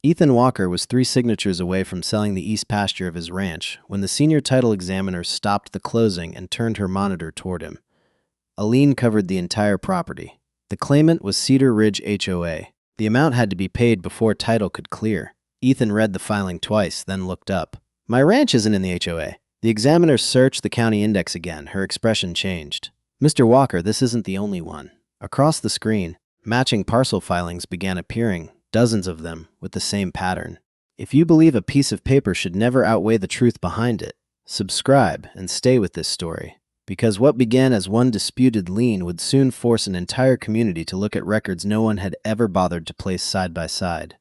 Ethan Walker was 3 signatures away from selling the east pasture of his ranch when the senior title examiner stopped the closing and turned her monitor toward him. A lien covered the entire property. The claimant was Cedar Ridge HOA. The amount had to be paid before title could clear. Ethan read the filing twice, then looked up. "My ranch isn't in the HOA." The examiner searched the county index again. Her expression changed. "Mr. Walker, this isn't the only one." Across the screen, matching parcel filings began appearing, dozens of them, with the same pattern. If you believe a piece of paper should never outweigh the truth behind it, subscribe and stay with this story. Because what began as one disputed lien would soon force an entire community to look at records no one had ever bothered to place side by side.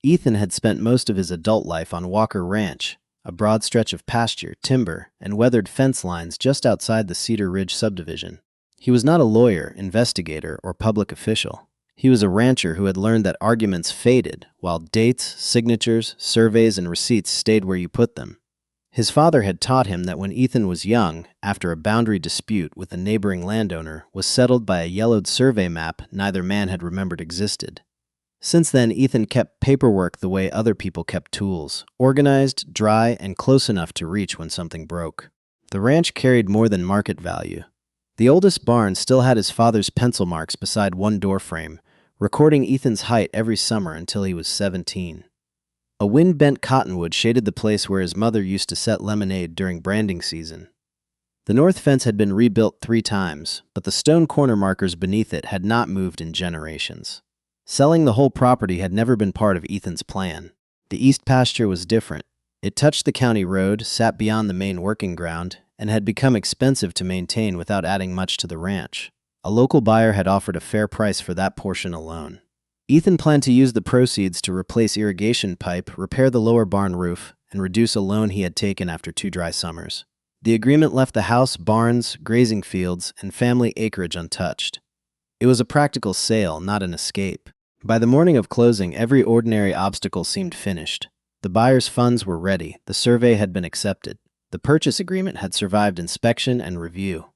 Ethan had spent most of his adult life on Walker Ranch, a broad stretch of pasture, timber, and weathered fence lines just outside the Cedar Ridge subdivision. He was not a lawyer, investigator, or public official. He was a rancher who had learned that arguments faded, while dates, signatures, surveys, and receipts stayed where you put them. His father had taught him that when Ethan was young, after a boundary dispute with a neighboring landowner was settled by a yellowed survey map neither man had remembered existed. Since then, Ethan kept paperwork the way other people kept tools, organized, dry, and close enough to reach when something broke. The ranch carried more than market value. The oldest barn still had his father's pencil marks beside one door frame, recording Ethan's height every summer until he was 17. A wind-bent cottonwood shaded the place where his mother used to set lemonade during branding season. The north fence had been rebuilt 3 times, but the stone corner markers beneath it had not moved in generations. Selling the whole property had never been part of Ethan's plan. The east pasture was different. It touched the county road, sat beyond the main working ground, and had become expensive to maintain without adding much to the ranch. A local buyer had offered a fair price for that portion alone. Ethan planned to use the proceeds to replace irrigation pipe, repair the lower barn roof, and reduce a loan he had taken after 2 dry summers. The agreement left the house, barns, grazing fields, and family acreage untouched. It was a practical sale, not an escape. By the morning of closing, every ordinary obstacle seemed finished. The buyer's funds were ready, the survey had been accepted, the purchase agreement had survived inspection and review.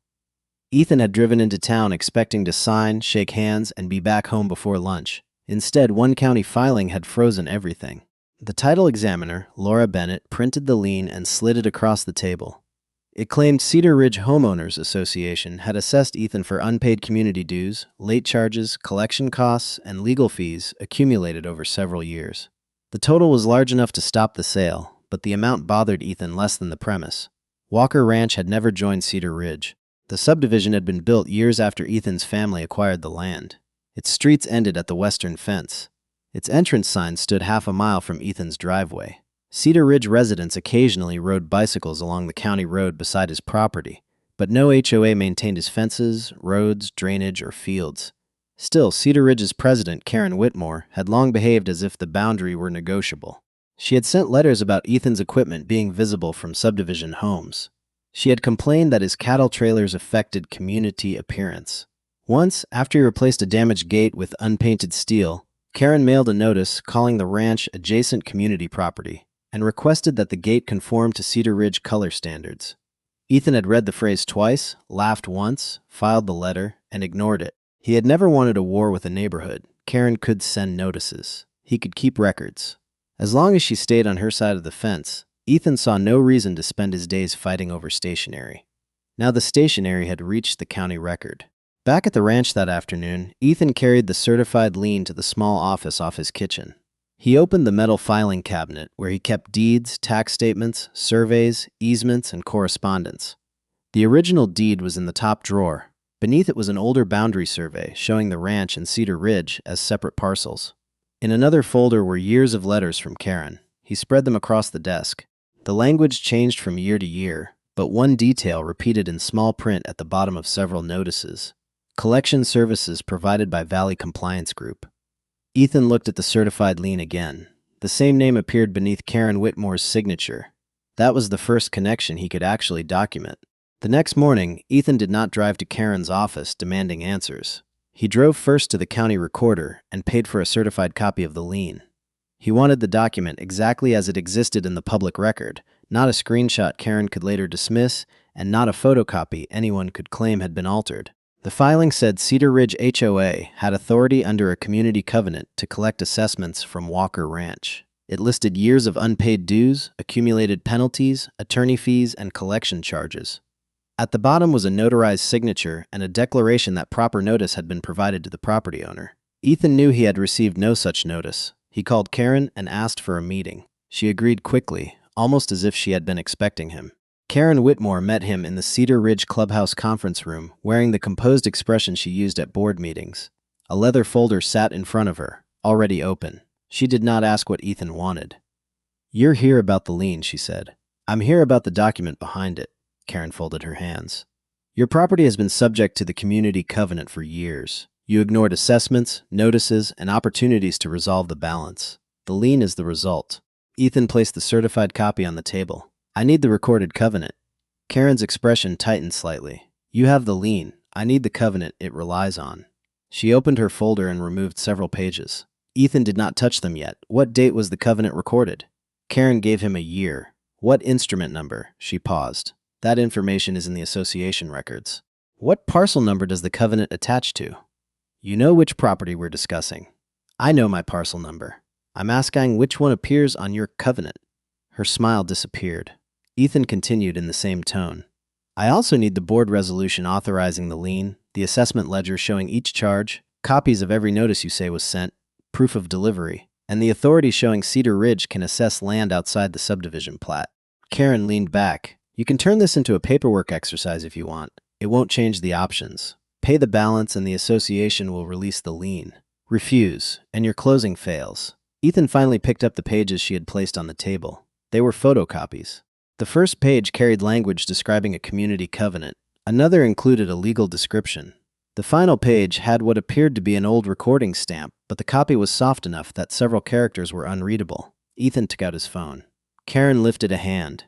Ethan had driven into town expecting to sign, shake hands, and be back home before lunch. Instead, one county filing had frozen everything. The title examiner, Laura Bennett, printed the lien and slid it across the table. It claimed Cedar Ridge Homeowners Association had assessed Ethan for unpaid community dues, late charges, collection costs, and legal fees accumulated over several years. The total was large enough to stop the sale, but the amount bothered Ethan less than the premise. Walker Ranch had never joined Cedar Ridge. The subdivision had been built years after Ethan's family acquired the land. Its streets ended at the western fence. Its entrance sign stood half a mile from Ethan's driveway. Cedar Ridge residents occasionally rode bicycles along the county road beside his property, but no HOA maintained his fences, roads, drainage, or fields. Still, Cedar Ridge's president, Karen Whitmore, had long behaved as if the boundary were negotiable. She had sent letters about Ethan's equipment being visible from subdivision homes. She had complained that his cattle trailers affected community appearance. Once, after he replaced a damaged gate with unpainted steel, Karen mailed a notice calling the ranch adjacent community property and requested that the gate conform to Cedar Ridge color standards. Ethan had read the phrase twice, laughed once, filed the letter, and ignored it. He had never wanted a war with a neighborhood. Karen could send notices. He could keep records. As long as she stayed on her side of the fence, Ethan saw no reason to spend his days fighting over stationery. Now the stationery had reached the county record. Back at the ranch that afternoon, Ethan carried the certified lien to the small office off his kitchen. He opened the metal filing cabinet where he kept deeds, tax statements, surveys, easements, and correspondence. The original deed was in the top drawer. Beneath it was an older boundary survey showing the ranch and Cedar Ridge as separate parcels. In another folder were years of letters from Karen. He spread them across the desk. The language changed from year to year, but one detail repeated in small print at the bottom of several notices: collection services provided by Valley Compliance Group. Ethan looked at the certified lien again. The same name appeared beneath Karen Whitmore's signature. That was the first connection he could actually document. The next morning, Ethan did not drive to Karen's office demanding answers. He drove first to the county recorder and paid for a certified copy of the lien. He wanted the document exactly as it existed in the public record, not a screenshot Karen could later dismiss, and not a photocopy anyone could claim had been altered. The filing said Cedar Ridge HOA had authority under a community covenant to collect assessments from Walker Ranch. It listed years of unpaid dues, accumulated penalties, attorney fees, and collection charges. At the bottom was a notarized signature and a declaration that proper notice had been provided to the property owner. Ethan knew he had received no such notice. He called Karen and asked for a meeting. She agreed quickly, almost as if she had been expecting him. Karen Whitmore met him in the Cedar Ridge Clubhouse conference room, wearing the composed expression she used at board meetings. A leather folder sat in front of her, already open. She did not ask what Ethan wanted. "You're here about the lien," she said. "I'm here about the document behind it." Karen folded her hands. "Your property has been subject to the community covenant for years. You ignored assessments, notices, and opportunities to resolve the balance. The lien is the result." Ethan placed the certified copy on the table. "I need the recorded covenant." Karen's expression tightened slightly. "You have the lien. I need the covenant it relies on." She opened her folder and removed several pages. Ethan did not touch them yet. What date was the covenant recorded? Karen gave him a year. "What instrument number?" She paused. "That information is in the association records." "What parcel number does the covenant attach to?" "You know which property we're discussing." "I know my parcel number. I'm asking which one appears on your covenant." Her smile disappeared. Ethan continued in the same tone. "I also need the board resolution authorizing the lien, the assessment ledger showing each charge, copies of every notice you say was sent, proof of delivery, and the authority showing Cedar Ridge can assess land outside the subdivision plat." Karen leaned back. "You can turn this into a paperwork exercise if you want. It won't change the options. Pay the balance and the association will release the lien. Refuse, and your closing fails." Ethan finally picked up the pages she had placed on the table. They were photocopies. The first page carried language describing a community covenant. Another included a legal description. The final page had what appeared to be an old recording stamp, but the copy was soft enough that several characters were unreadable. Ethan took out his phone. Karen lifted a hand.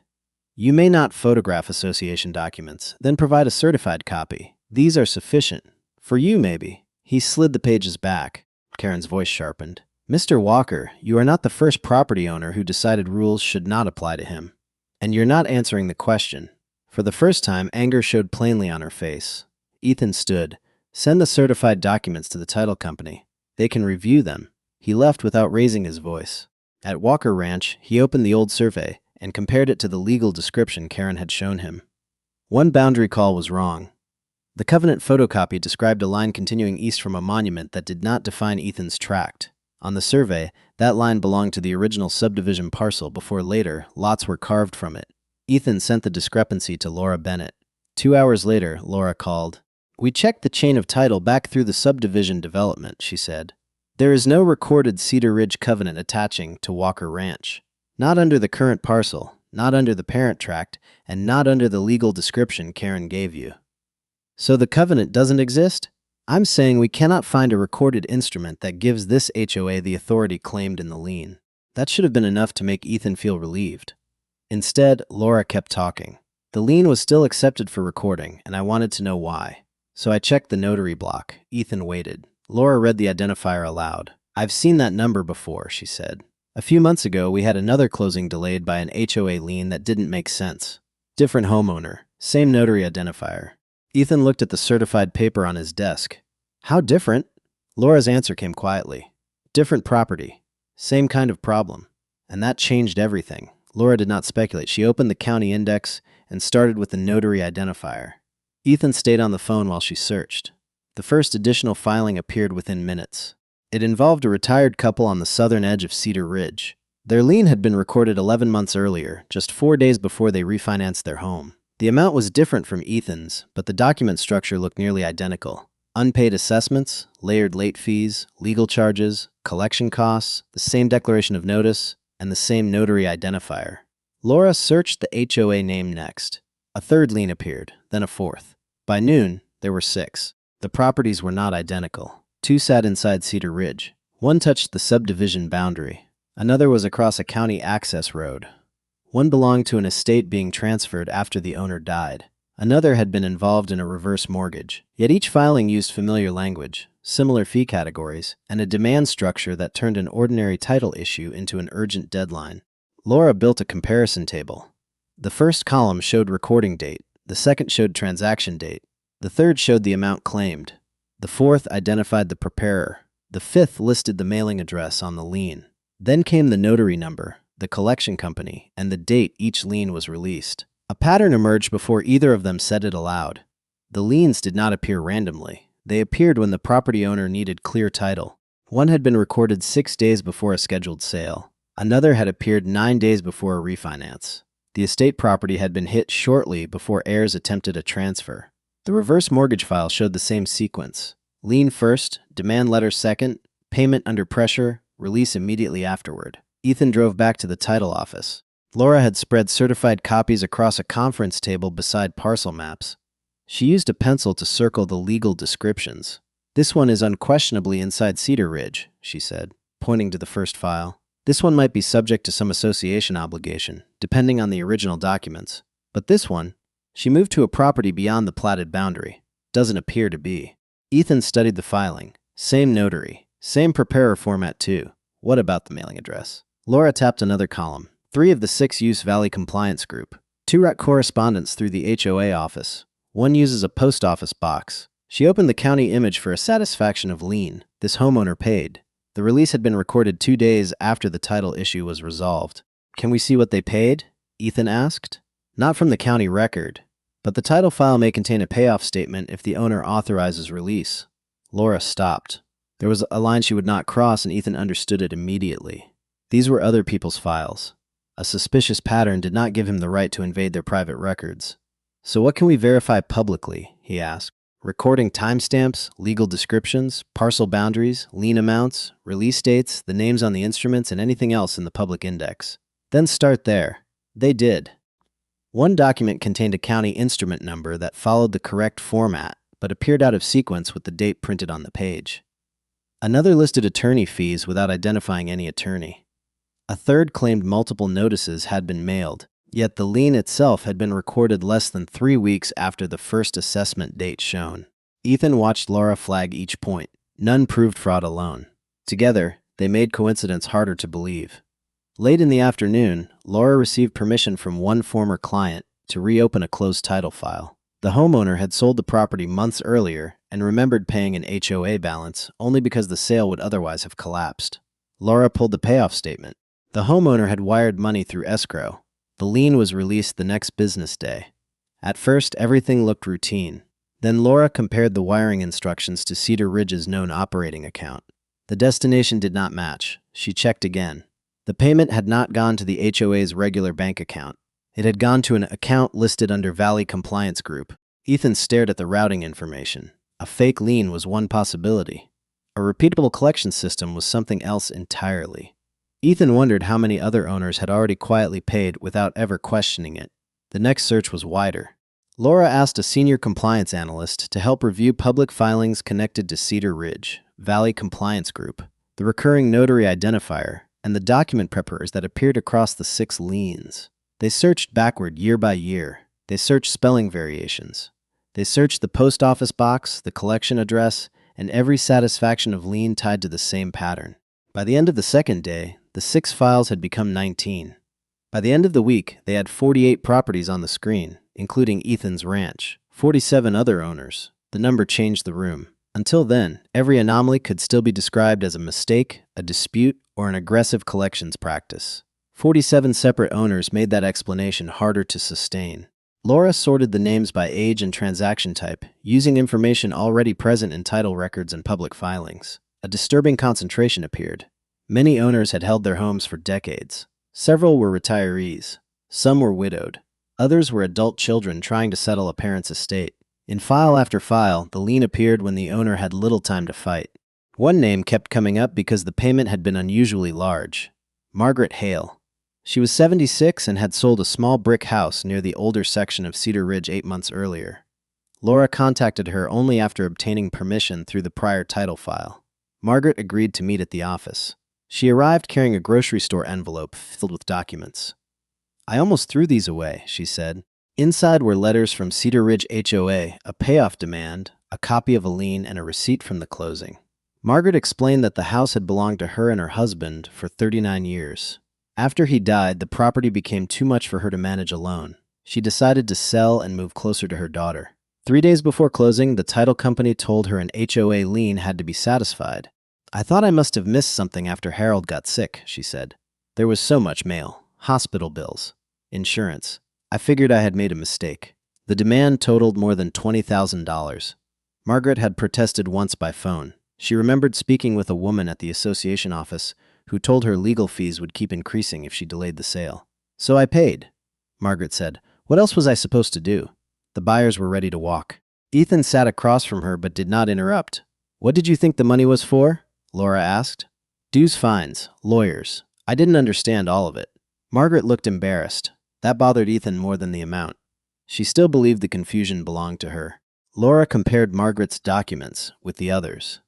"You may not photograph association documents, then provide a certified copy. These are sufficient. For you, maybe." He slid the pages back. Karen's voice sharpened. "Mr. Walker, you are not the first property owner who decided rules should not apply to him. And you're not answering the question." For the first time, anger showed plainly on her face. Ethan stood. "Send the certified documents to the title company. They can review them." He left without raising his voice. At Walker Ranch, he opened the old survey and compared it to the legal description Karen had shown him. One boundary call was wrong. The covenant photocopy described a line continuing east from a monument that did not define Ethan's tract. On the survey, that line belonged to the original subdivision parcel before later lots were carved from it. Ethan sent the discrepancy to Laura Bennett. 2 hours later, Laura called. "We checked the chain of title back through the subdivision development," she said. "There is no recorded Cedar Ridge covenant attaching to Walker Ranch. Not under the current parcel, not under the parent tract, and not under the legal description Karen gave you." "So the covenant doesn't exist?" "I'm saying we cannot find a recorded instrument that gives this HOA the authority claimed in the lien." That should have been enough to make Ethan feel relieved. Instead, Laura kept talking. "The lien was still accepted for recording, and I wanted to know why. So I checked the notary block." Ethan waited. Laura read the identifier aloud. "I've seen that number before," she said. "A few months ago, we had another closing delayed by an HOA lien that didn't make sense. Different homeowner, same notary identifier." Ethan looked at the certified paper on his desk. "How different?" Laura's answer came quietly. "Different property. Same kind of problem." And that changed everything. Laura did not speculate. She opened the county index and started with the notary identifier. Ethan stayed on the phone while she searched. The first additional filing appeared within minutes. It involved a retired couple on the southern edge of Cedar Ridge. Their lien had been recorded 11 months earlier, just 4 days before they refinanced their home. The amount was different from Ethan's, but the document structure looked nearly identical. Unpaid assessments, layered late fees, legal charges, collection costs, the same declaration of notice, and the same notary identifier. Laura searched the HOA name next. A third lien appeared, then a fourth. By noon, there were 6. The properties were not identical. 2 sat inside Cedar Ridge. One touched the subdivision boundary. Another was across a county access road. One belonged to an estate being transferred after the owner died. Another had been involved in a reverse mortgage. Yet each filing used familiar language, similar fee categories, and a demand structure that turned an ordinary title issue into an urgent deadline. Laura built a comparison table. The first column showed recording date. The second showed transaction date. The third showed the amount claimed. The fourth identified the preparer. The fifth listed the mailing address on the lien. Then came the notary number, the collection company, and the date each lien was released. A pattern emerged before either of them said it aloud. The liens did not appear randomly. They appeared when the property owner needed clear title. One had been recorded 6 days before a scheduled sale. Another had appeared 9 days before a refinance. The estate property had been hit shortly before heirs attempted a transfer. The reverse mortgage file showed the same sequence. Lien first, demand letter second, payment under pressure, release immediately afterward. Ethan drove back to the title office. Laura had spread certified copies across a conference table beside parcel maps. She used a pencil to circle the legal descriptions. "This one is unquestionably inside Cedar Ridge," she said, pointing to the first file. "This one might be subject to some association obligation, depending on the original documents. But this one," she moved to a property beyond the platted boundary, "doesn't appear to be." Ethan studied the filing. Same notary. Same preparer format too. What about the mailing address? Laura tapped another column. 3 of the 6 use Valley Compliance Group. 2 write correspondence through the HOA office. 1 uses a post office box. She opened the county image for a satisfaction of lien. This homeowner paid. The release had been recorded 2 days after the title issue was resolved. "Can we see what they paid?" Ethan asked. "Not from the county record, but the title file may contain a payoff statement if the owner authorizes release." Laura stopped. There was a line she would not cross, and Ethan understood it immediately. These were other people's files. A suspicious pattern did not give him the right to invade their private records. "So what can we verify publicly?" he asked. "Recording timestamps, legal descriptions, parcel boundaries, lien amounts, release dates, the names on the instruments, and anything else in the public index. Then start there." They did. One document contained a county instrument number that followed the correct format, but appeared out of sequence with the date printed on the page. Another listed attorney fees without identifying any attorney. A third claimed multiple notices had been mailed, yet the lien itself had been recorded less than 3 weeks after the first assessment date shown. Ethan watched Laura flag each point. None proved fraud alone. Together, they made coincidence harder to believe. Late in the afternoon, Laura received permission from one former client to reopen a closed title file. The homeowner had sold the property months earlier and remembered paying an HOA balance only because the sale would otherwise have collapsed. Laura pulled the payoff statement. The homeowner had wired money through escrow. The lien was released the next business day. At first, everything looked routine. Then Laura compared the wiring instructions to Cedar Ridge's known operating account. The destination did not match. She checked again. The payment had not gone to the HOA's regular bank account. It had gone to an account listed under Valley Compliance Group. Ethan stared at the routing information. A fake lien was one possibility. A repeatable collection system was something else entirely. Ethan wondered how many other owners had already quietly paid without ever questioning it. The next search was wider. Laura asked a senior compliance analyst to help review public filings connected to Cedar Ridge, Valley Compliance Group, the recurring notary identifier, and the document preparers that appeared across the 6 liens. They searched backward year by year. They searched spelling variations. They searched the post office box, the collection address, and every satisfaction of lien tied to the same pattern. By the end of the second day, the 6 files had become 19. By the end of the week, they had 48 properties on the screen, including Ethan's ranch, 47 other owners. The number changed the room. Until then, every anomaly could still be described as a mistake, a dispute, or an aggressive collections practice. 47 separate owners made that explanation harder to sustain. Laura sorted the names by age and transaction type, using information already present in title records and public filings. A disturbing concentration appeared. Many owners had held their homes for decades. Several were retirees. Some were widowed. Others were adult children trying to settle a parent's estate. In file after file, the lien appeared when the owner had little time to fight. One name kept coming up because the payment had been unusually large. Margaret Hale. She was 76 and had sold a small brick house near the older section of Cedar Ridge 8 months earlier. Laura contacted her only after obtaining permission through the prior title file. Margaret agreed to meet at the office. She arrived carrying a grocery store envelope filled with documents. "I almost threw these away," she said. Inside were letters from Cedar Ridge HOA, a payoff demand, a copy of a lien, and a receipt from the closing. Margaret explained that the house had belonged to her and her husband for 39 years. After he died, the property became too much for her to manage alone. She decided to sell and move closer to her daughter. 3 days before closing, the title company told her an HOA lien had to be satisfied. "I thought I must have missed something after Harold got sick," she said. "There was so much mail, hospital bills, insurance. I figured I had made a mistake." The demand totaled more than $20,000. Margaret had protested once by phone. She remembered speaking with a woman at the association office who told her legal fees would keep increasing if she delayed the sale. "So I paid," Margaret said. "What else was I supposed to do?" The buyers were ready to walk. Ethan sat across from her but did not interrupt. "What did you think the money was for?" Laura asked. "Dues, fines, lawyers. I didn't understand all of it." Margaret looked embarrassed. That bothered Ethan more than the amount. She still believed the confusion belonged to her. Laura compared Margaret's documents with the others.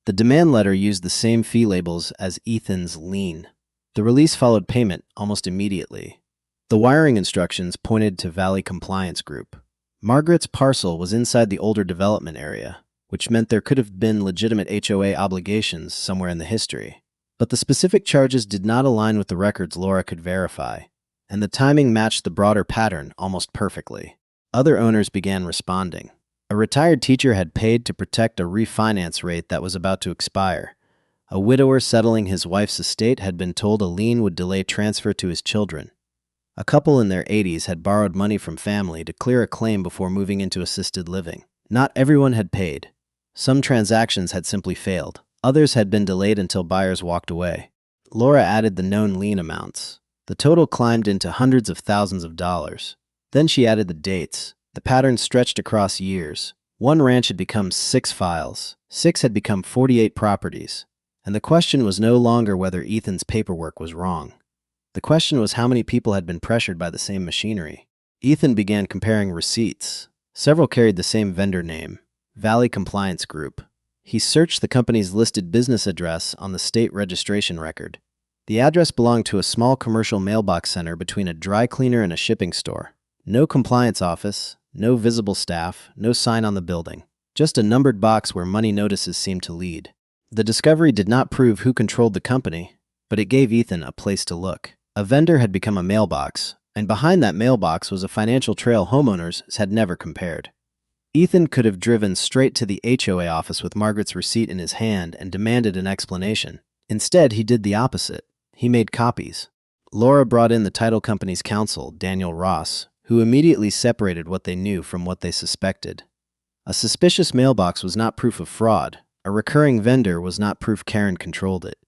The demand letter used the same fee labels as Ethan's lien. The release followed payment almost immediately. The wiring instructions pointed to Valley Compliance Group. Margaret's parcel was inside the older development area, which meant there could have been legitimate HOA obligations somewhere in the history. But the specific charges did not align with the records Laura could verify, and the timing matched the broader pattern almost perfectly. Other owners began responding. A retired teacher had paid to protect a refinance rate that was about to expire. A widower settling his wife's estate had been told a lien would delay transfer to his children. A couple in their 80s had borrowed money from family to clear a claim before moving into assisted living. Not everyone had paid. Some transactions had simply failed. Others had been delayed until buyers walked away. Laura added the known lien amounts. The total climbed into hundreds of thousands of dollars. Then she added the dates. The pattern stretched across years. One ranch had become 6 files. 6 had become 48 properties. And the question was no longer whether Ethan's paperwork was wrong. The question was how many people had been pressured by the same machinery. Ethan began comparing receipts. Several carried the same vendor name, Valley Compliance Group. He searched the company's listed business address on the state registration record. The address belonged to a small commercial mailbox center between a dry cleaner and a shipping store. No compliance office, no visible staff, no sign on the building. Just a numbered box where money notices seemed to lead. The discovery did not prove who controlled the company, but it gave Ethan a place to look. A vendor had become a mailbox, and behind that mailbox was a financial trail homeowners had never compared. Ethan could have driven straight to the HOA office with Margaret's receipt in his hand and demanded an explanation. Instead, he did the opposite. He made copies. Laura brought in the title company's counsel, Daniel Ross, who immediately separated what they knew from what they suspected. A suspicious mailbox was not proof of fraud. A recurring vendor was not proof Karen controlled it.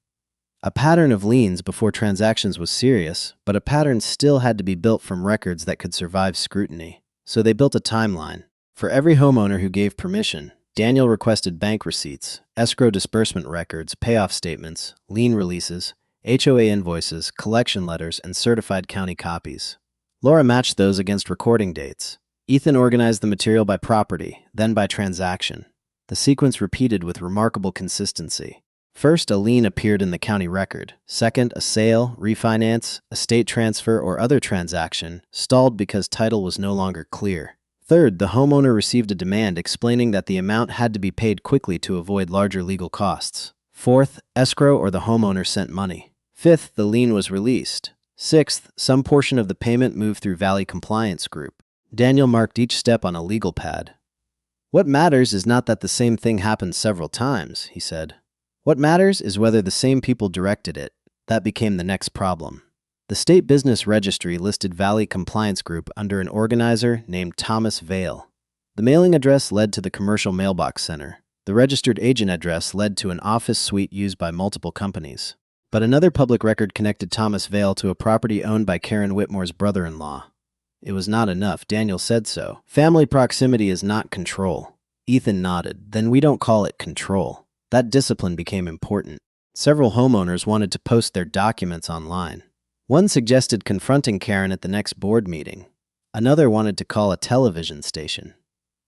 A pattern of liens before transactions was serious, but a pattern still had to be built from records that could survive scrutiny. So they built a timeline. For every homeowner who gave permission, Daniel requested bank receipts, escrow disbursement records, payoff statements, lien releases, HOA invoices, collection letters, and certified county copies. Laura matched those against recording dates. Ethan organized the material by property, then by transaction. The sequence repeated with remarkable consistency. First, a lien appeared in the county record. Second, a sale, refinance, estate transfer, or other transaction stalled because title was no longer clear. Third, the homeowner received a demand explaining that the amount had to be paid quickly to avoid larger legal costs. Fourth, escrow or the homeowner sent money. Fifth, the lien was released. Sixth, some portion of the payment moved through Valley Compliance Group. Daniel marked each step on a legal pad. "What matters is not that the same thing happened several times," he said. "What matters is whether the same people directed it." That became the next problem. The State Business Registry listed Valley Compliance Group under an organizer named Thomas Vale. The mailing address led to the commercial mailbox center. The registered agent address led to an office suite used by multiple companies. But another public record connected Thomas Vale to a property owned by Karen Whitmore's brother-in-law. It was not enough. Daniel said so. "Family proximity is not control." Ethan nodded. "Then we don't call it control." That discipline became important. Several homeowners wanted to post their documents online. One suggested confronting Karen at the next board meeting. Another wanted to call a television station.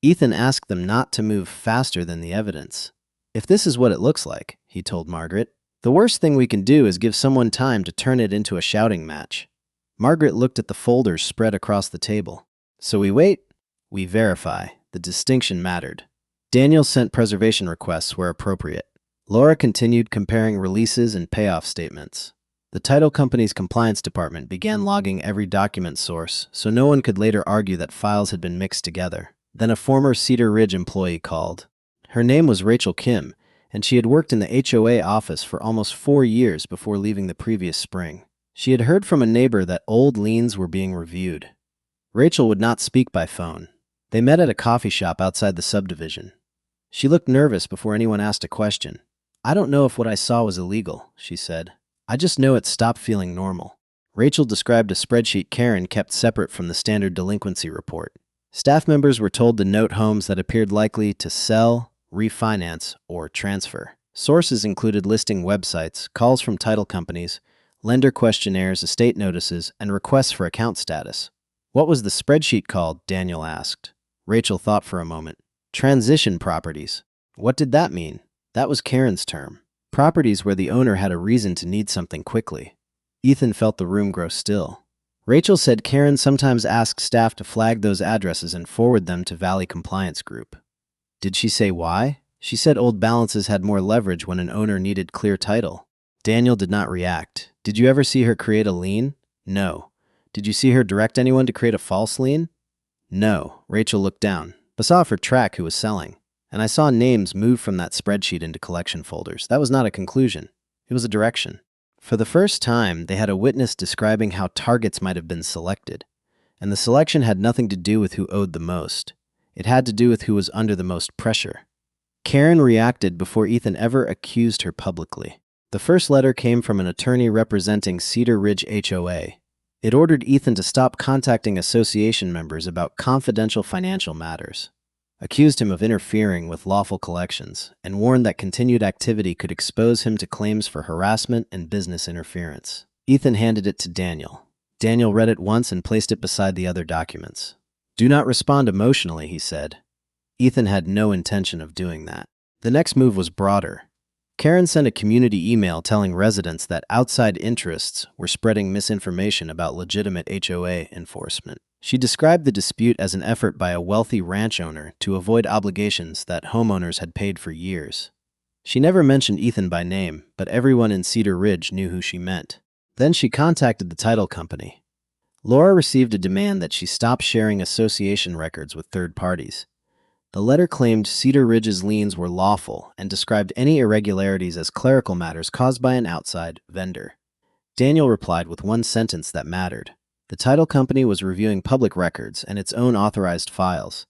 Ethan asked them not to move faster than the evidence. "If this is what it looks like," he told Margaret, "the worst thing we can do is give someone time to turn it into a shouting match." Margaret looked at the folders spread across the table. "So we wait, we verify." The distinction mattered. Daniel sent preservation requests where appropriate. Laura continued comparing releases and payoff statements. The title company's compliance department began logging every document source, so no one could later argue that files had been mixed together. Then a former Cedar Ridge employee called. Her name was Rachel Kim, and she had worked in the HOA office for almost 4 years before leaving the previous spring. She had heard from a neighbor that old liens were being reviewed. Rachel would not speak by phone. They met at a coffee shop outside the subdivision. She looked nervous before anyone asked a question. "I don't know if what I saw was illegal," she said. "I just know it stopped feeling normal." Rachel described a spreadsheet Karen kept separate from the standard delinquency report. Staff members were told to note homes that appeared likely to sell, refinance, or transfer. Sources included listing websites, calls from title companies, lender questionnaires, estate notices, and requests for account status. "What was the spreadsheet called?" Daniel asked. Rachel thought for a moment. "Transition properties." What did that mean? That was Karen's term. Properties where the owner had a reason to need something quickly. Ethan felt the room grow still. Rachel said Karen sometimes asked staff to flag those addresses and forward them to Valley Compliance Group. Did she say why? She said old balances had more leverage when an owner needed clear title. Daniel did not react. "Did you ever see her create a lien?" "No." "Did you see her direct anyone to create a false lien?" "No." Rachel looked down, but saw for track who was selling. "And I saw names move from that spreadsheet into collection folders. That was not a conclusion. It was a direction." For the first time, they had a witness describing how targets might have been selected. And the selection had nothing to do with who owed the most. It had to do with who was under the most pressure. Karen reacted before Ethan ever accused her publicly. The first letter came from an attorney representing Cedar Ridge HOA. It ordered Ethan to stop contacting association members about confidential financial matters, accused him of interfering with lawful collections, and warned that continued activity could expose him to claims for harassment and business interference. Ethan handed it to Daniel. Daniel read it once and placed it beside the other documents. "Do not respond emotionally," he said. Ethan had no intention of doing that. The next move was broader. Karen sent a community email telling residents that outside interests were spreading misinformation about legitimate HOA enforcement. She described the dispute as an effort by a wealthy ranch owner to avoid obligations that homeowners had paid for years. She never mentioned Ethan by name, but everyone in Cedar Ridge knew who she meant. Then she contacted the title company. Laura received a demand that she stop sharing association records with third parties. The letter claimed Cedar Ridge's liens were lawful and described any irregularities as clerical matters caused by an outside vendor. Daniel replied with one sentence that mattered. The title company was reviewing public records and its own authorized files.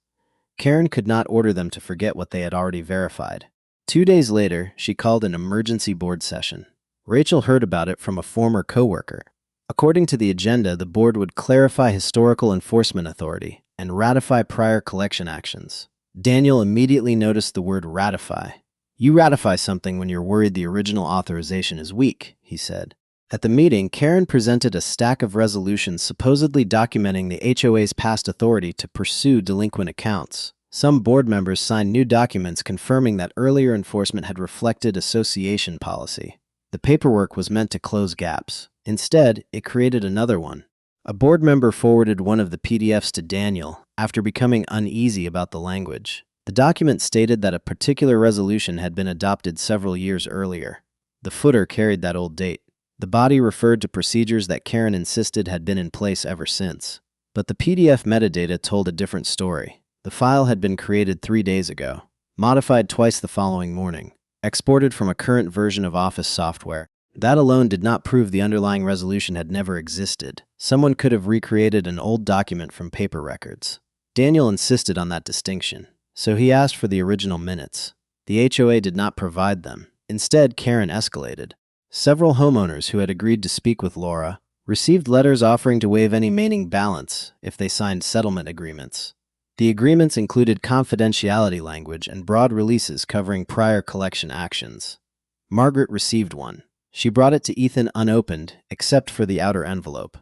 Karen could not order them to forget what they had already verified. 2 days later, she called an emergency board session. Rachel heard about it from a former coworker. According to the agenda, the board would clarify historical enforcement authority and ratify prior collection actions. Daniel immediately noticed the word ratify. "You ratify something when you're worried the original authorization is weak," he said. At the meeting, Karen presented a stack of resolutions supposedly documenting the HOA's past authority to pursue delinquent accounts. Some board members signed new documents confirming that earlier enforcement had reflected association policy. The paperwork was meant to close gaps. Instead, it created another one. A board member forwarded one of the PDFs to Daniel after becoming uneasy about the language. The document stated that a particular resolution had been adopted several years earlier. The footer carried that old date. The body referred to procedures that Karen insisted had been in place ever since. But the PDF metadata told a different story. The file had been created 3 days ago, modified twice the following morning, exported from a current version of Office software. That alone did not prove the underlying resolution had never existed. Someone could have recreated an old document from paper records. Daniel insisted on that distinction, so he asked for the original minutes. The HOA did not provide them. Instead, Karen escalated. Several homeowners who had agreed to speak with Laura received letters offering to waive any remaining balance if they signed settlement agreements. The agreements included confidentiality language and broad releases covering prior collection actions. Margaret received one. She brought it to Ethan unopened, except for the outer envelope.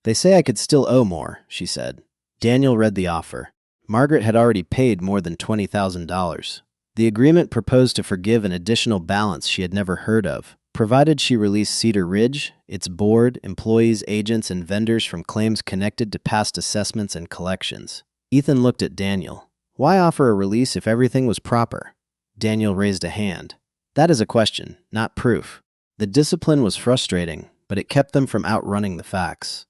"They say I could still owe more," she said. Daniel read the offer. Margaret had already paid more than $20,000. The agreement proposed to forgive an additional balance she had never heard of, provided she released Cedar Ridge, its board, employees, agents, and vendors from claims connected to past assessments and collections. Ethan looked at Daniel. "Why offer a release if everything was proper?" Daniel raised a hand. "That is a question, not proof." The discipline was frustrating, but it kept them from outrunning the facts.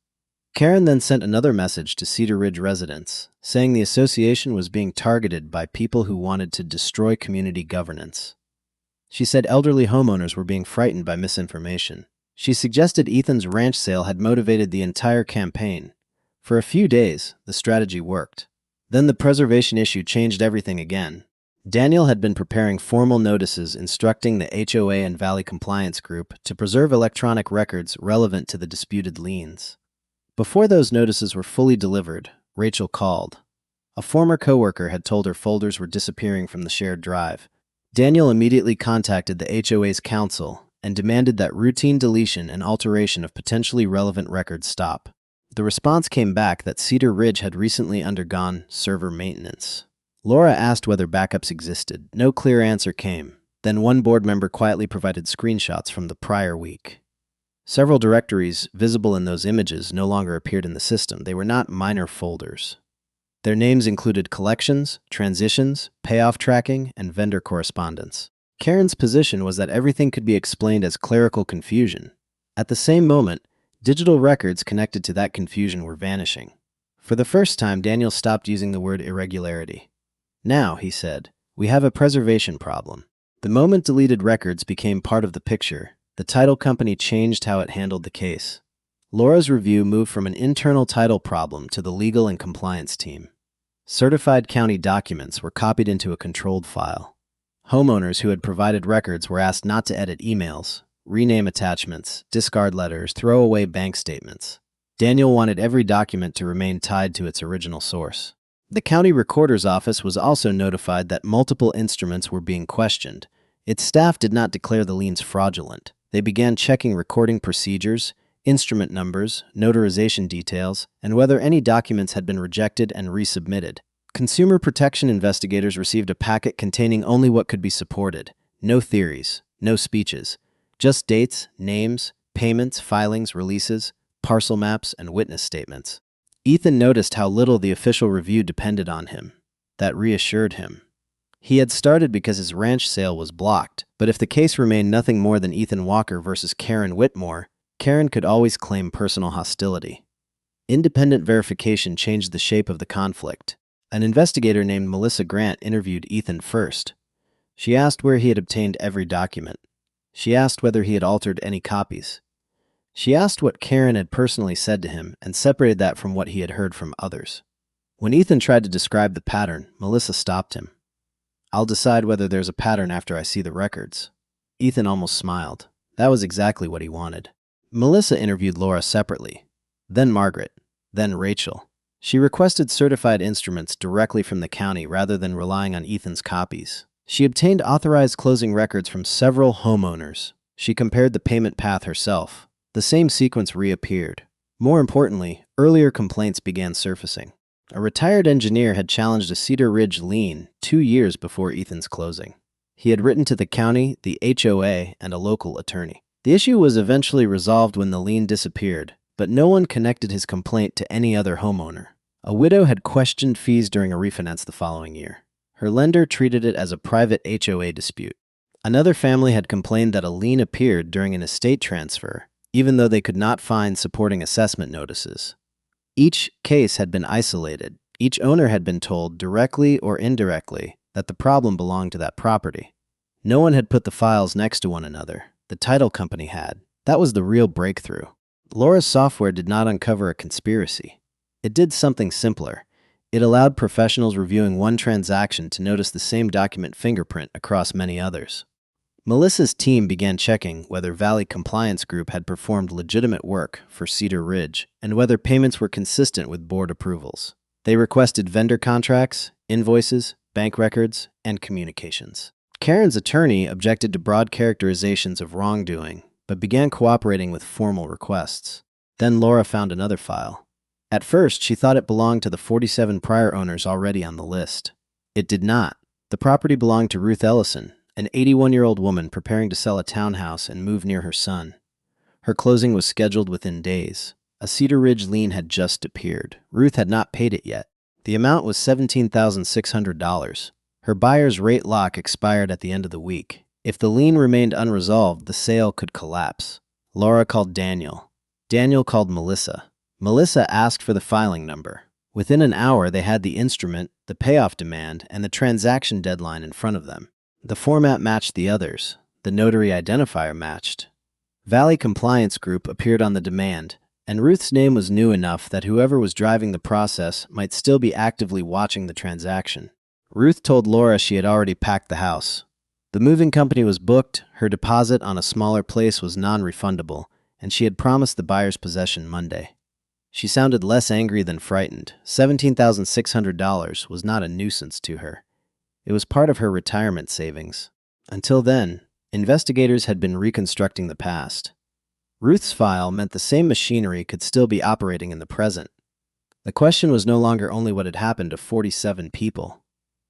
Karen then sent another message to Cedar Ridge residents, saying the association was being targeted by people who wanted to destroy community governance. She said elderly homeowners were being frightened by misinformation. She suggested Ethan's ranch sale had motivated the entire campaign. For a few days, the strategy worked. Then the preservation issue changed everything again. Daniel had been preparing formal notices instructing the HOA and Valley Compliance Group to preserve electronic records relevant to the disputed liens. Before those notices were fully delivered, Rachel called. A former coworker had told her folders were disappearing from the shared drive. Daniel immediately contacted the HOA's counsel and demanded that routine deletion and alteration of potentially relevant records stop. The response came back that Cedar Ridge had recently undergone server maintenance. Laura asked whether backups existed. No clear answer came. Then one board member quietly provided screenshots from the prior week. Several directories visible in those images no longer appeared in the system. They were not minor folders. Their names included collections, transitions, payoff tracking, and vendor correspondence. Karen's position was that everything could be explained as clerical confusion. At the same moment, digital records connected to that confusion were vanishing. For the first time, Daniel stopped using the word irregularity. Now, he said, we have a preservation problem. The moment deleted records became part of the picture, the title company changed how it handled the case. Laura's review moved from an internal title problem to the legal and compliance team. Certified county documents were copied into a controlled file. Homeowners who had provided records were asked not to edit emails, rename attachments, discard letters, throw away bank statements. Daniel wanted every document to remain tied to its original source. The county recorder's office was also notified that multiple instruments were being questioned. Its staff did not declare the liens fraudulent. They began checking recording procedures, instrument numbers, notarization details, and whether any documents had been rejected and resubmitted. Consumer protection investigators received a packet containing only what could be supported. No theories, no speeches, just dates, names, payments, filings, releases, parcel maps, and witness statements. Ethan noticed how little the official review depended on him. That reassured him. He had started because his ranch sale was blocked, but if the case remained nothing more than Ethan Walker versus Karen Whitmore, Karen could always claim personal hostility. Independent verification changed the shape of the conflict. An investigator named Melissa Grant interviewed Ethan first. She asked where he had obtained every document. She asked whether he had altered any copies. She asked what Karen had personally said to him and separated that from what he had heard from others. When Ethan tried to describe the pattern, Melissa stopped him. I'll decide whether there's a pattern after I see the records. Ethan almost smiled. That was exactly what he wanted. Melissa interviewed Laura separately, then Margaret, then Rachel. She requested certified instruments directly from the county rather than relying on Ethan's copies. She obtained authorized closing records from several homeowners. She compared the payment path herself. The same sequence reappeared. More importantly, earlier complaints began surfacing. A retired engineer had challenged a Cedar Ridge lien 2 years before Ethan's closing. He had written to the county, the HOA, and a local attorney. The issue was eventually resolved when the lien disappeared, but no one connected his complaint to any other homeowner. A widow had questioned fees during a refinance the following year. Her lender treated it as a private HOA dispute. Another family had complained that a lien appeared during an estate transfer, even though they could not find supporting assessment notices. Each case had been isolated. Each owner had been told, directly or indirectly, that the problem belonged to that property. No one had put the files next to one another. The title company had. That was the real breakthrough. Laura's software did not uncover a conspiracy. It did something simpler. It allowed professionals reviewing one transaction to notice the same document fingerprint across many others. Melissa's team began checking whether Valley Compliance Group had performed legitimate work for Cedar Ridge and whether payments were consistent with board approvals. They requested vendor contracts, invoices, bank records, and communications. Karen's attorney objected to broad characterizations of wrongdoing, but began cooperating with formal requests. Then Laura found another file. At first, she thought it belonged to the 47 prior owners already on the list. It did not. The property belonged to Ruth Ellison, an 81-year-old woman preparing to sell a townhouse and move near her son. Her closing was scheduled within days. A Cedar Ridge lien had just appeared. Ruth had not paid it yet. The amount was $17,600. Her buyer's rate lock expired at the end of the week. If the lien remained unresolved, the sale could collapse. Laura called Daniel. Daniel called Melissa. Melissa asked for the filing number. Within an hour, they had the instrument, the payoff demand, and the transaction deadline in front of them. The format matched the others. The notary identifier matched. Valley Compliance Group appeared on the demand, and Ruth's name was new enough that whoever was driving the process might still be actively watching the transaction. Ruth told Laura she had already packed the house. The moving company was booked, her deposit on a smaller place was non-refundable, and she had promised the buyer's possession Monday. She sounded less angry than frightened. $17,600 was not a nuisance to her. It was part of her retirement savings. Until then, investigators had been reconstructing the past. Ruth's file meant the same machinery could still be operating in the present. The question was no longer only what had happened to 47 people.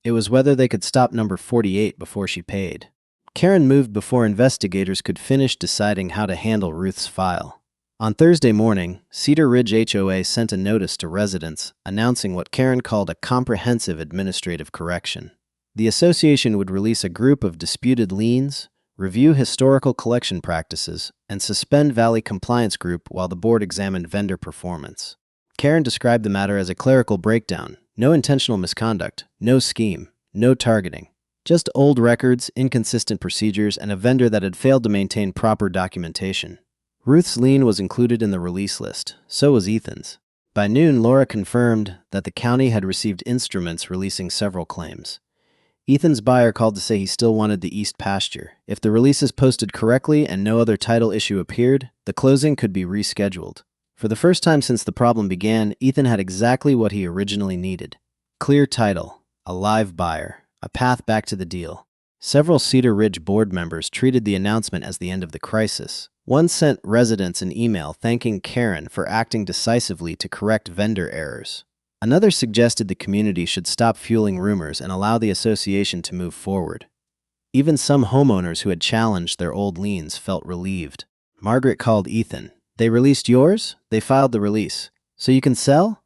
It was whether they could stop number 48 before she paid. Karen moved before investigators could finish deciding how to handle Ruth's file. On Thursday morning, Cedar Ridge HOA sent a notice to residents announcing what Karen called a comprehensive administrative correction. The association would release a group of disputed liens, review historical collection practices, and suspend Valley Compliance Group while the board examined vendor performance. Karen described the matter as a clerical breakdown. No intentional misconduct, no scheme, no targeting. Just old records, inconsistent procedures, and a vendor that had failed to maintain proper documentation. Ruth's lien was included in the release list. So was Ethan's. By noon, Laura confirmed that the county had received instruments releasing several claims. Ethan's buyer called to say he still wanted the east pasture. If the releases posted correctly and no other title issue appeared, the closing could be rescheduled. For the first time since the problem began, Ethan had exactly what he originally needed. Clear title, a live buyer, a path back to the deal. Several Cedar Ridge board members treated the announcement as the end of the crisis. One sent residents an email thanking Karen for acting decisively to correct vendor errors. Another suggested the community should stop fueling rumors and allow the association to move forward. Even some homeowners who had challenged their old liens felt relieved. Margaret called Ethan. "They released yours? They filed the release. So you can sell?"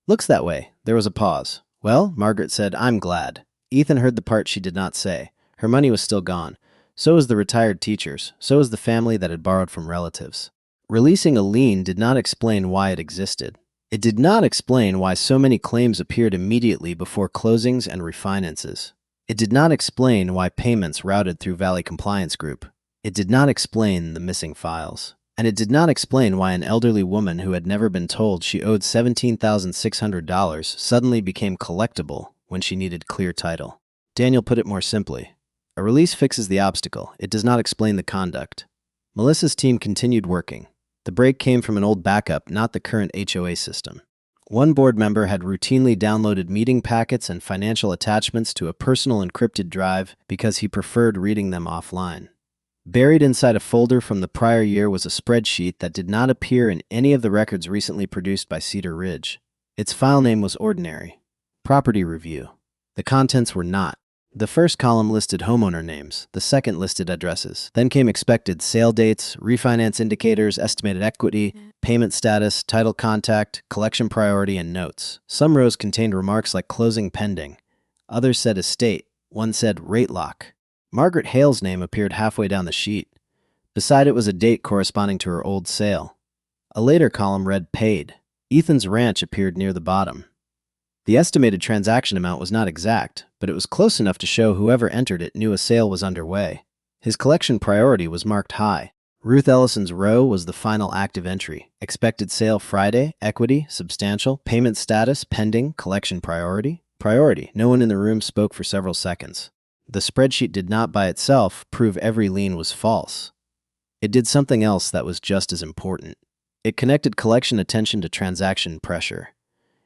"Looks that way." There was a pause. "Well," Margaret said, "I'm glad." Ethan heard the part she did not say. Her money was still gone. So was the retired teachers. So was the family that had borrowed from relatives. Releasing a lien did not explain why it existed. It did not explain why so many claims appeared immediately before closings and refinances. It did not explain why payments routed through Valley Compliance Group. It did not explain the missing files. And it did not explain why an elderly woman who had never been told she owed $17,600 suddenly became collectible when she needed clear title. Daniel put it more simply. A release fixes the obstacle. It does not explain the conduct. Melissa's team continued working. The break came from an old backup, not the current HOA system. One board member had routinely downloaded meeting packets and financial attachments to a personal encrypted drive because he preferred reading them offline. Buried inside a folder from the prior year was a spreadsheet that did not appear in any of the records recently produced by Cedar Ridge. Its file name was Ordinary. Property Review. The contents were not. The first column listed homeowner names, the second listed addresses. Then came expected sale dates, refinance indicators, estimated equity, payment status, title contact, collection priority, and notes. Some rows contained remarks like closing pending. Others said estate. One said rate lock. Margaret Hale's name appeared halfway down the sheet. Beside it was a date corresponding to her old sale. A later column read paid. Ethan's ranch appeared near the bottom. The estimated transaction amount was not exact, but it was close enough to show whoever entered it knew a sale was underway. His collection priority was marked high. Ruth Ellison's row was the final active entry. Expected sale Friday, equity, substantial, payment status, pending, collection priority. Priority. No one in the room spoke for several seconds. The spreadsheet did not by itself prove every lien was false. It did something else that was just as important. It connected collection attention to transaction pressure.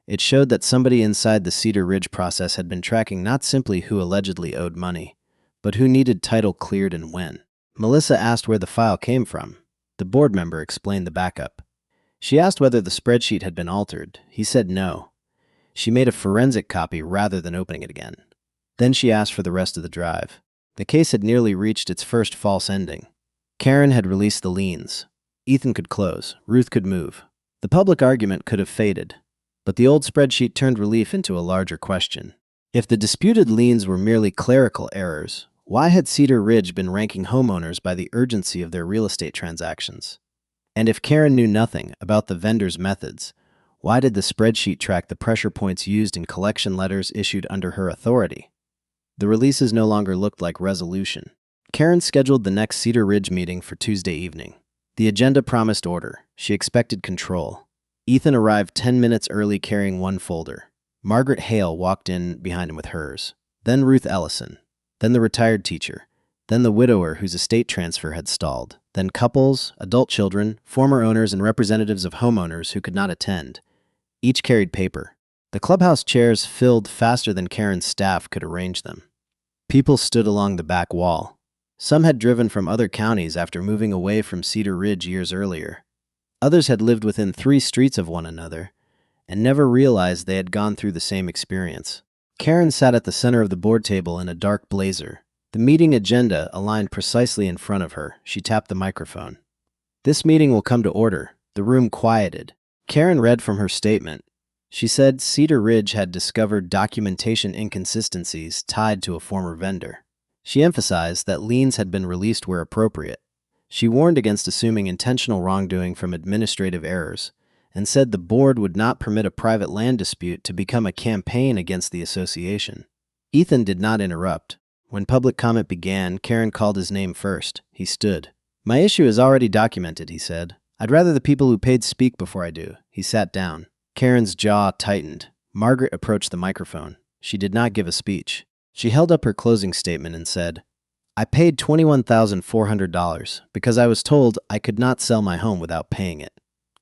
It showed that somebody inside the Cedar Ridge process had been tracking not simply who allegedly owed money, but who needed title cleared and when. Melissa asked where the file came from. The board member explained the backup. She asked whether the spreadsheet had been altered. He said no. She made a forensic copy rather than opening it again. Then she asked for the rest of the drive. The case had nearly reached its first false ending. Karen had released the liens. Ethan could close. Ruth could move. The public argument could have faded. But the old spreadsheet turned relief into a larger question. If the disputed liens were merely clerical errors, why had Cedar Ridge been ranking homeowners by the urgency of their real estate transactions? And if Karen knew nothing about the vendor's methods, why did the spreadsheet track the pressure points used in collection letters issued under her authority? The releases no longer looked like resolution. Karen scheduled the next Cedar Ridge meeting for Tuesday evening. The agenda promised order. She expected control. Ethan arrived 10 minutes early carrying one folder. Margaret Hale walked in behind him with hers. Then Ruth Ellison. Then the retired teacher. Then the widower whose estate transfer had stalled. Then couples, adult children, former owners, and representatives of homeowners who could not attend. Each carried paper. The clubhouse chairs filled faster than Karen's staff could arrange them. People stood along the back wall. Some had driven from other counties after moving away from Cedar Ridge years earlier. Others had lived within 3 streets of one another and never realized they had gone through the same experience. Karen sat at the center of the board table in a dark blazer. The meeting agenda aligned precisely in front of her. She tapped the microphone. "This meeting will come to order." The room quieted. Karen read from her statement. She said Cedar Ridge had discovered documentation inconsistencies tied to a former vendor. She emphasized that liens had been released where appropriate. She warned against assuming intentional wrongdoing from administrative errors and said the board would not permit a private land dispute to become a campaign against the association. Ethan did not interrupt. When public comment began, Karen called his name first. He stood. "My issue is already documented," he said. "I'd rather the people who paid speak before I do." He sat down. Karen's jaw tightened. Margaret approached the microphone. She did not give a speech. She held up her closing statement and said, "I paid $21,400 because I was told I could not sell my home without paying it."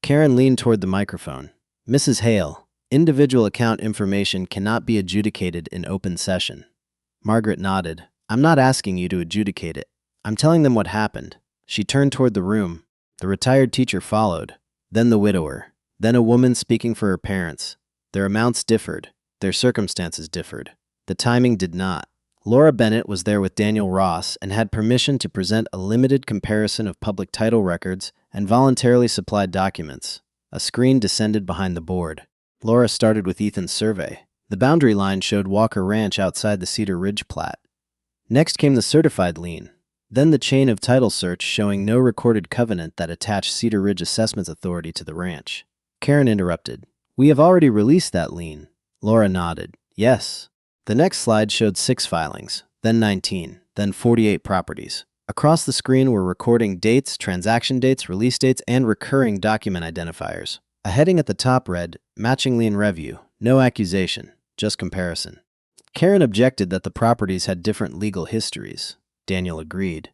Karen leaned toward the microphone. "Mrs. Hale, individual account information cannot be adjudicated in open session." Margaret nodded. "I'm not asking you to adjudicate it. I'm telling them what happened." She turned toward the room. The retired teacher followed. Then the widower. Then a woman speaking for her parents. Their amounts differed. Their circumstances differed. The timing did not. Laura Bennett was there with Daniel Ross and had permission to present a limited comparison of public title records and voluntarily supplied documents. A screen descended behind the board. Laura started with Ethan's survey. The boundary line showed Walker Ranch outside the Cedar Ridge plat. Next came the certified lien. Then the chain of title search showing no recorded covenant that attached Cedar Ridge Assessment Authority to the ranch. Karen interrupted. "We have already released that lien." Laura nodded. "Yes." The next slide showed 6 filings, then 19, then 48 properties. Across the screen were recording dates, transaction dates, release dates, and recurring document identifiers. A heading at the top read, "Matching lien review, no accusation, just comparison." Karen objected that the properties had different legal histories. Daniel agreed.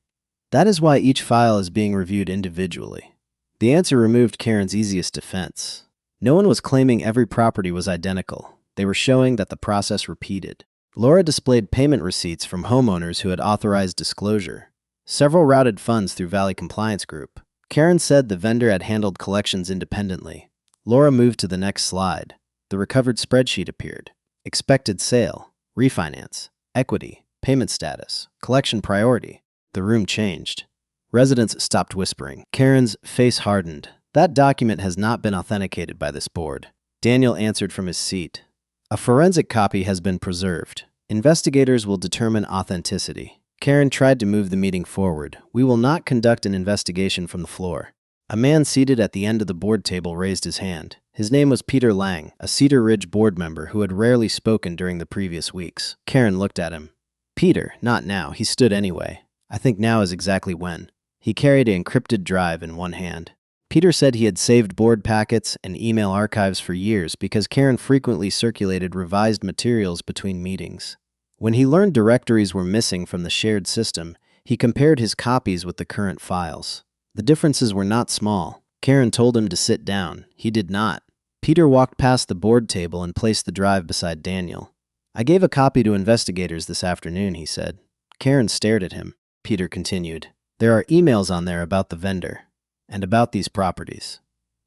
"That is why each file is being reviewed individually." The answer removed Karen's easiest defense. No one was claiming every property was identical. They were showing that the process repeated. Laura displayed payment receipts from homeowners who had authorized disclosure. Several routed funds through Valley Compliance Group. Karen said the vendor had handled collections independently. Laura moved to the next slide. The recovered spreadsheet appeared. Expected sale, refinance, equity, payment status, collection priority. The room changed. Residents stopped whispering. Karen's face hardened. "That document has not been authenticated by this board." Daniel answered from his seat. "A forensic copy has been preserved. Investigators will determine authenticity." Karen tried to move the meeting forward. "We will not conduct an investigation from the floor." A man seated at the end of the board table raised his hand. His name was Peter Lang, a Cedar Ridge board member who had rarely spoken during the previous weeks. Karen looked at him. "Peter, not now. He stood anyway. I think now is exactly when." He carried an encrypted drive in one hand. Peter said he had saved board packets and email archives for years because Karen frequently circulated revised materials between meetings. When he learned directories were missing from the shared system, he compared his copies with the current files. The differences were not small. Karen told him to sit down. He did not. Peter walked past the board table and placed the drive beside Daniel. "I gave a copy to investigators this afternoon," he said. Karen stared at him. Peter continued. "There are emails on there about the vendor and about these properties."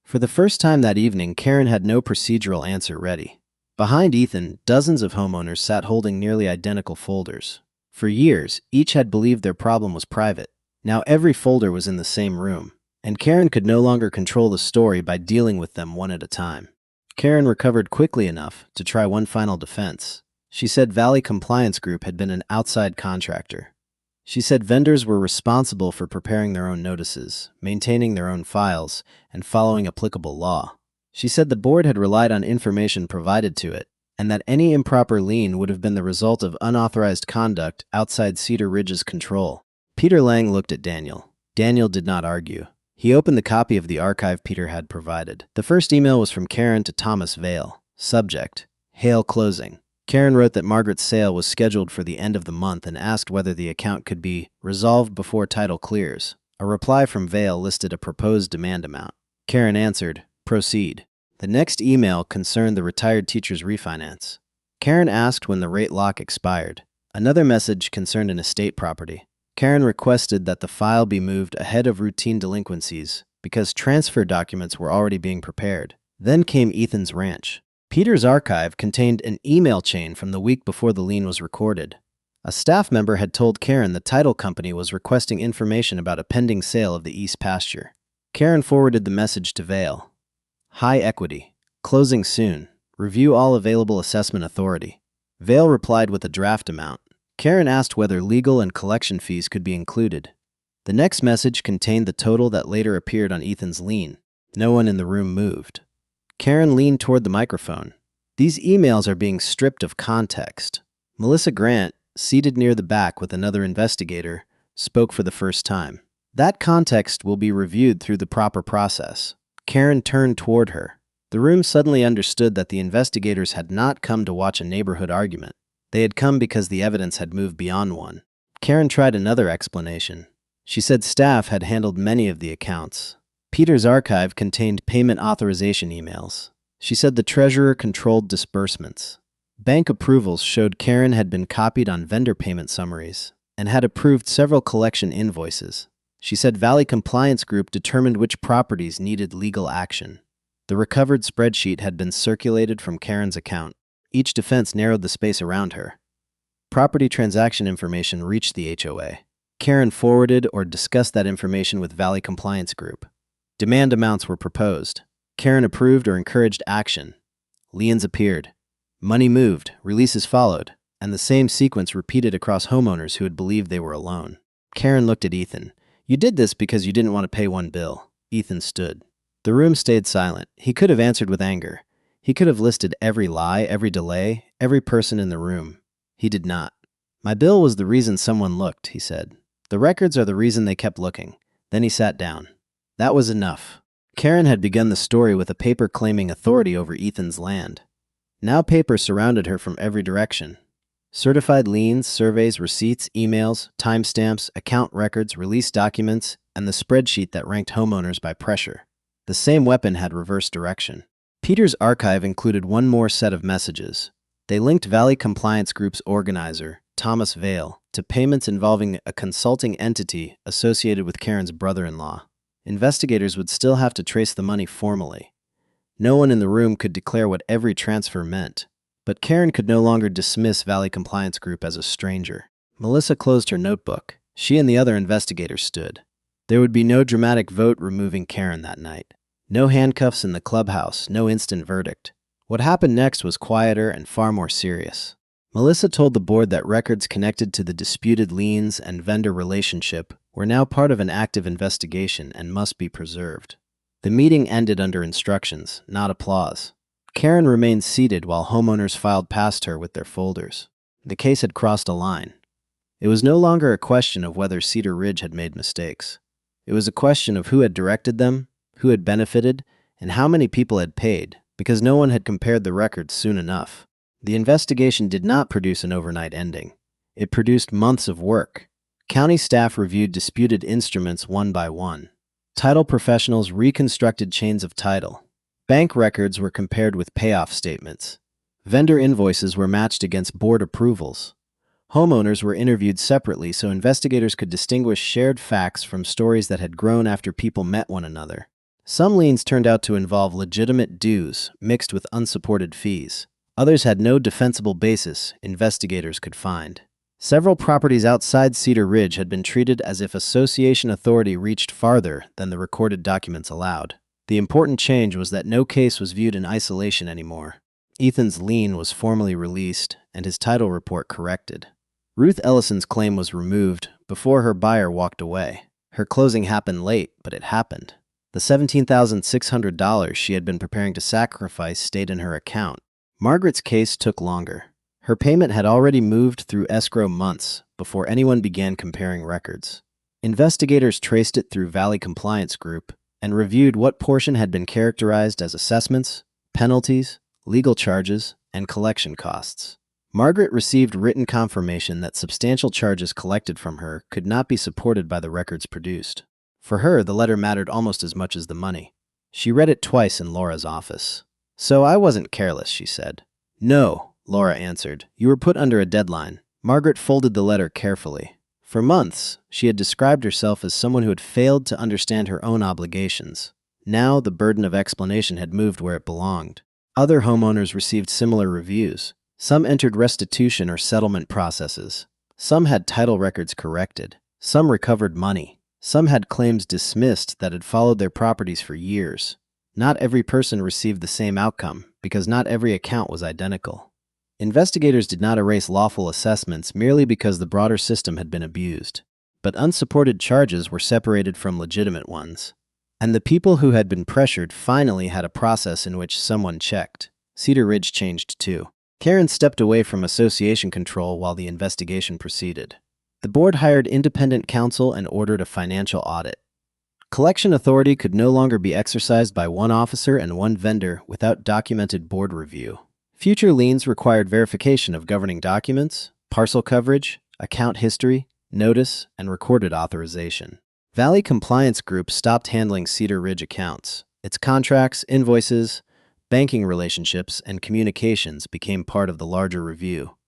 For the first time that evening, Karen had no procedural answer ready. Behind Ethan, dozens of homeowners sat holding nearly identical folders. For years, each had believed their problem was private. Now every folder was in the same room, and Karen could no longer control the story by dealing with them one at a time. Karen recovered quickly enough to try one final defense. She said Valley Compliance Group had been an outside contractor. She said vendors were responsible for preparing their own notices, maintaining their own files, and following applicable law. She said the board had relied on information provided to it, and that any improper lien would have been the result of unauthorized conduct outside Cedar Ridge's control. Peter Lang looked at Daniel. Daniel did not argue. He opened the copy of the archive Peter had provided. The first email was from Karen to Thomas Vale. Subject: Hail Closing. Karen wrote that Margaret's sale was scheduled for the end of the month and asked whether the account could be resolved before title clears. A reply from Vale listed a proposed demand amount. Karen answered, "Proceed." The next email concerned the retired teacher's refinance. Karen asked when the rate lock expired. Another message concerned an estate property. Karen requested that the file be moved ahead of routine delinquencies because transfer documents were already being prepared. Then came Ethan's ranch. Peter's archive contained an email chain from the week before the lien was recorded. A staff member had told Karen the title company was requesting information about a pending sale of the east pasture. Karen forwarded the message to Vale. High equity. Closing soon. Review all available assessment authority. Vale replied with a draft amount. Karen asked whether legal and collection fees could be included. The next message contained the total that later appeared on Ethan's lien. No one in the room moved. Karen leaned toward the microphone. These emails are being stripped of context. Melissa Grant, seated near the back with another investigator, spoke for the first time. That context will be reviewed through the proper process. Karen turned toward her. The room suddenly understood that the investigators had not come to watch a neighborhood argument. They had come because the evidence had moved beyond one. Karen tried another explanation. She said staff had handled many of the accounts. Peter's archive contained payment authorization emails. She said the treasurer controlled disbursements. Bank approvals showed Karen had been copied on vendor payment summaries and had approved several collection invoices. She said Valley Compliance Group determined which properties needed legal action. The recovered spreadsheet had been circulated from Karen's account. Each defense narrowed the space around her. Property transaction information reached the HOA. Karen forwarded or discussed that information with Valley Compliance Group. Demand amounts were proposed. Karen approved or encouraged action. Liens appeared. Money moved, releases followed, and the same sequence repeated across homeowners who had believed they were alone. Karen looked at Ethan. You did this because you didn't want to pay one bill. Ethan stood. The room stayed silent. He could have answered with anger. He could have listed every lie, every delay, every person in the room. He did not. My bill was the reason someone looked, he said. The records are the reason they kept looking. Then he sat down. That was enough. Karen had begun the story with a paper claiming authority over Ethan's land. Now paper surrounded her from every direction. Certified liens, surveys, receipts, emails, timestamps, account records, release documents, and the spreadsheet that ranked homeowners by pressure. The same weapon had reverse direction. Peter's archive included one more set of messages. They linked Valley Compliance Group's organizer, Thomas Vale, to payments involving a consulting entity associated with Karen's brother-in-law. Investigators would still have to trace the money formally. No one in the room could declare what every transfer meant, but Karen could no longer dismiss Valley Compliance Group as a stranger. Melissa closed her notebook. She and the other investigators stood. There would be no dramatic vote removing Karen that night. No handcuffs in the clubhouse, no instant verdict. What happened next was quieter and far more serious. Melissa told the board that records connected to the disputed liens and vendor relationship were now part of an active investigation and must be preserved. The meeting ended under instructions, not applause. Karen remained seated while homeowners filed past her with their folders. The case had crossed a line. It was no longer a question of whether Cedar Ridge had made mistakes. It was a question of who had directed them, who had benefited, and how many people had paid, because no one had compared the records soon enough. The investigation did not produce an overnight ending. It produced months of work. County staff reviewed disputed instruments one by one. Title professionals reconstructed chains of title. Bank records were compared with payoff statements. Vendor invoices were matched against board approvals. Homeowners were interviewed separately so investigators could distinguish shared facts from stories that had grown after people met one another. Some liens turned out to involve legitimate dues mixed with unsupported fees. Others had no defensible basis investigators could find. Several properties outside Cedar Ridge had been treated as if association authority reached farther than the recorded documents allowed. The important change was that no case was viewed in isolation anymore. Ethan's lien was formally released and his title report corrected. Ruth Ellison's claim was removed before her buyer walked away. Her closing happened late, but it happened. The $17,600 she had been preparing to sacrifice stayed in her account. Margaret's case took longer. Her payment had already moved through escrow months before anyone began comparing records. Investigators traced it through Valley Compliance Group and reviewed what portion had been characterized as assessments, penalties, legal charges, and collection costs. Margaret received written confirmation that substantial charges collected from her could not be supported by the records produced. For her, the letter mattered almost as much as the money. She read it twice in Laura's office. "So I wasn't careless," she said. "No," Laura answered. "You were put under a deadline." Margaret folded the letter carefully. For months, she had described herself as someone who had failed to understand her own obligations. Now, the burden of explanation had moved where it belonged. Other homeowners received similar reviews. Some entered restitution or settlement processes. Some had title records corrected. Some recovered money. Some had claims dismissed that had followed their properties for years. Not every person received the same outcome, because not every account was identical. Investigators did not erase lawful assessments merely because the broader system had been abused. But unsupported charges were separated from legitimate ones. And the people who had been pressured finally had a process in which someone checked. Cedar Ridge changed too. Karen stepped away from association control while the investigation proceeded. The board hired independent counsel and ordered a financial audit. Collection authority could no longer be exercised by one officer and one vendor without documented board review. Future liens required verification of governing documents, parcel coverage, account history, notice, and recorded authorization. Valley Compliance Group stopped handling Cedar Ridge accounts. Its contracts, invoices, banking relationships, and communications became part of the larger review.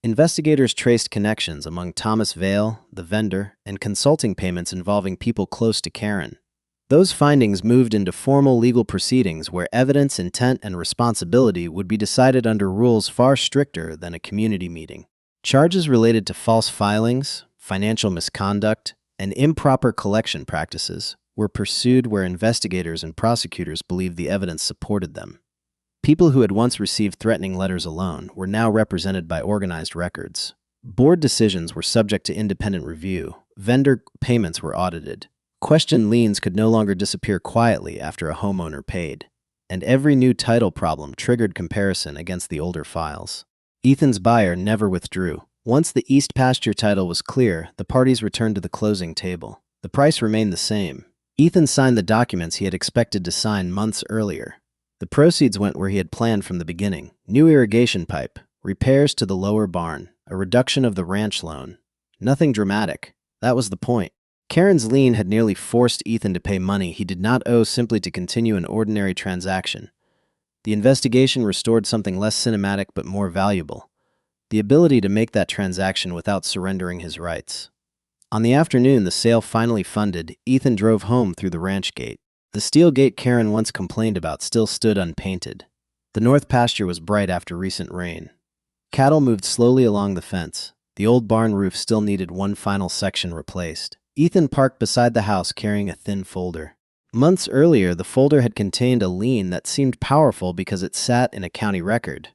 Investigators traced connections among Thomas Vale, the vendor, and consulting payments involving people close to Karen. Those findings moved into formal legal proceedings where evidence, intent, and responsibility would be decided under rules far stricter than a community meeting. Charges related to false filings, financial misconduct, and improper collection practices were pursued where investigators and prosecutors believed the evidence supported them. People who had once received threatening letters alone were now represented by organized records. Board decisions were subject to independent review. Vendor payments were audited. Questioned liens could no longer disappear quietly after a homeowner paid. And every new title problem triggered comparison against the older files. Ethan's buyer never withdrew. Once the East Pasture title was clear, the parties returned to the closing table. The price remained the same. Ethan signed the documents he had expected to sign months earlier. The proceeds went where he had planned from the beginning. New irrigation pipe, repairs to the lower barn, a reduction of the ranch loan. Nothing dramatic. That was the point. Karen's lien had nearly forced Ethan to pay money he did not owe simply to continue an ordinary transaction. The investigation restored something less cinematic but more valuable: the ability to make that transaction without surrendering his rights. On the afternoon the sale finally funded, Ethan drove home through the ranch gate. The steel gate Karen once complained about still stood unpainted. The north pasture was bright after recent rain. Cattle moved slowly along the fence. The old barn roof still needed one final section replaced. Ethan parked beside the house carrying a thin folder. Months earlier, the folder had contained a lien that seemed powerful because it sat in a county record.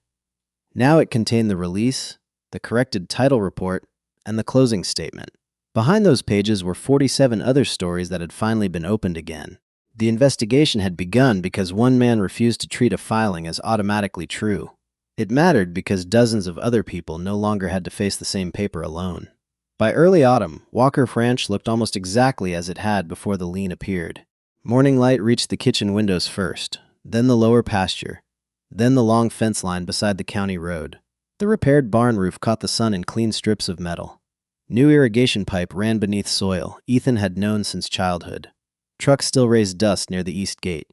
Now it contained the release, the corrected title report, and the closing statement. Behind those pages were 47 other stories that had finally been opened again. The investigation had begun because one man refused to treat a filing as automatically true. It mattered because dozens of other people no longer had to face the same paper alone. By early autumn, Walker Ranch looked almost exactly as it had before the lien appeared. Morning light reached the kitchen windows first, then the lower pasture, then the long fence line beside the county road. The repaired barn roof caught the sun in clean strips of metal. New irrigation pipe ran beneath soil Ethan had known since childhood. Trucks still raised dust near the east gate.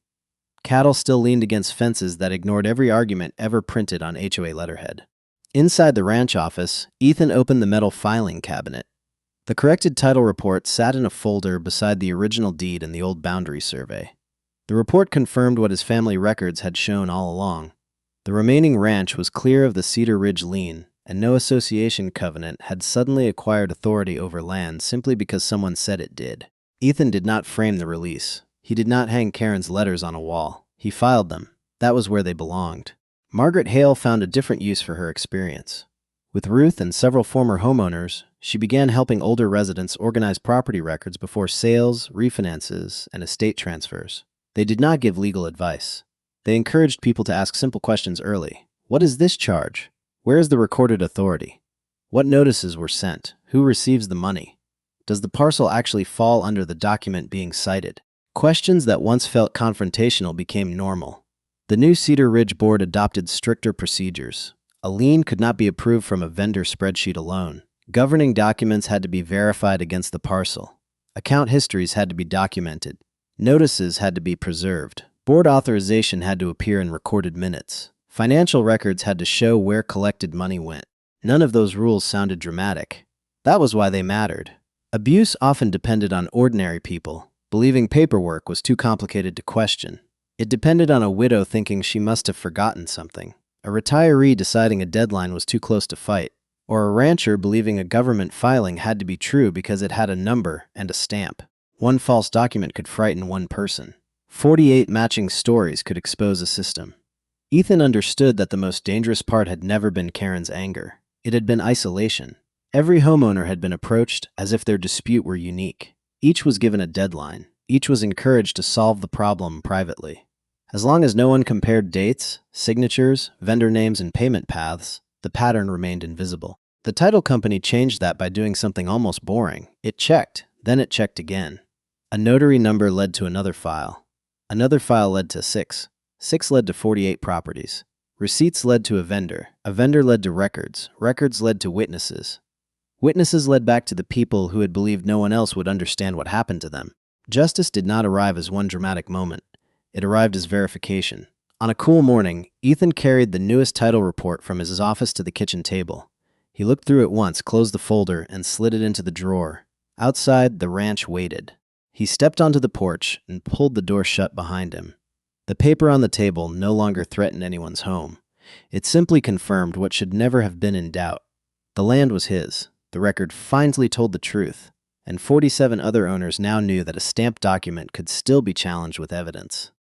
Cattle still leaned against fences that ignored every argument ever printed on HOA letterhead. Inside the ranch office, Ethan opened the metal filing cabinet. The corrected title report sat in a folder beside the original deed and the old boundary survey. The report confirmed what his family records had shown all along. The remaining ranch was clear of the Cedar Ridge lien, and no association covenant had suddenly acquired authority over land simply because someone said it did. Ethan did not frame the release. He did not hang Karen's letters on a wall. He filed them. That was where they belonged. Margaret Hale found a different use for her experience. With Ruth and several former homeowners, she began helping older residents organize property records before sales, refinances, and estate transfers. They did not give legal advice. They encouraged people to ask simple questions early. What is this charge? Where is the recorded authority? What notices were sent? Who receives the money? Does the parcel actually fall under the document being cited? Questions that once felt confrontational became normal. The new Cedar Ridge Board adopted stricter procedures. A lien could not be approved from a vendor spreadsheet alone. Governing documents had to be verified against the parcel. Account histories had to be documented. Notices had to be preserved. Board authorization had to appear in recorded minutes. Financial records had to show where collected money went. None of those rules sounded dramatic. That was why they mattered. Abuse often depended on ordinary people, believing paperwork was too complicated to question. It depended on a widow thinking she must have forgotten something, a retiree deciding a deadline was too close to fight, or a rancher believing a government filing had to be true because it had a number and a stamp. One false document could frighten one person. 48 matching stories could expose a system. Ethan understood that the most dangerous part had never been Karen's anger. It had been isolation. Every homeowner had been approached as if their dispute were unique. Each was given a deadline. Each was encouraged to solve the problem privately. As long as no one compared dates, signatures, vendor names, and payment paths, the pattern remained invisible. The title company changed that by doing something almost boring. It checked, then it checked again. A notary number led to another file. Another file led to 6. 6 led to 48 properties. Receipts led to a vendor. A vendor led to records. Records led to witnesses. Witnesses led back to the people who had believed no one else would understand what happened to them. Justice did not arrive as one dramatic moment. It arrived as verification. On a cool morning, Ethan carried the newest title report from his office to the kitchen table. He looked through it once, closed the folder, and slid it into the drawer. Outside, the ranch waited. He stepped onto the porch and pulled the door shut behind him. The paper on the table no longer threatened anyone's home. It simply confirmed what should never have been in doubt. The land was his. The record finally told the truth, and 47 other owners now knew that a stamped document could still be challenged with evidence.